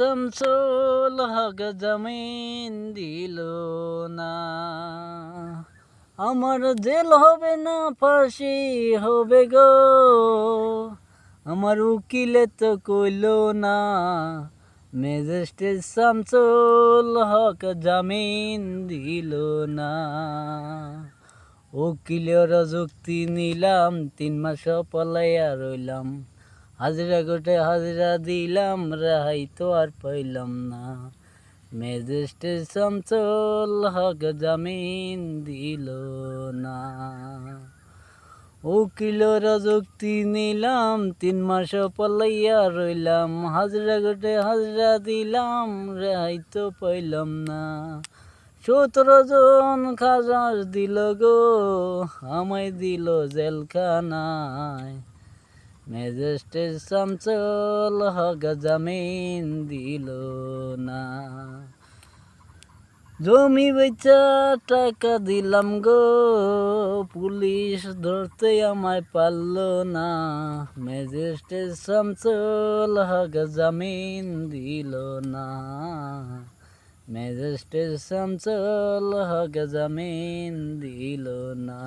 শামসুল হক জামিন দিল না, আমার জেল হবে না ফাঁসি হবে গো, আমার উকিলে তো কইল না, ম্যাজিস্ট্রেট শামসুল হক জামিন দিল না। উকিলের যুক্তি নিলাম, 3 মাস পলাইয়া রইলাম, হাজিরা গোটে হাজিরা দিলাম, রেহাই তো আর পাইলাম না, ম্যাজিস্ট্রেট শামসুল হক জামিন দিল না। উকিলের যুক্তি নিলাম, 3 মাস পলাইয়া রইলাম, হাজিরা গোটে হাজিরা দিলাম, রেহাই তো পাইলাম না। 17 জন খাজাস দিল গো, আমায় দিল জেলখানায়, ম্যাজিস্ট্রেট শামসুল হক জামিন দিল না। জমি বেচা টাকা দিলাম গো, পুলিশ ধরতে আমায় পারল না, ম্যাজিস্ট্রেট শামসুল হক জামিন দিল না, ম্যাজিস্ট্রেট শামসুল হক জামিন দিল না।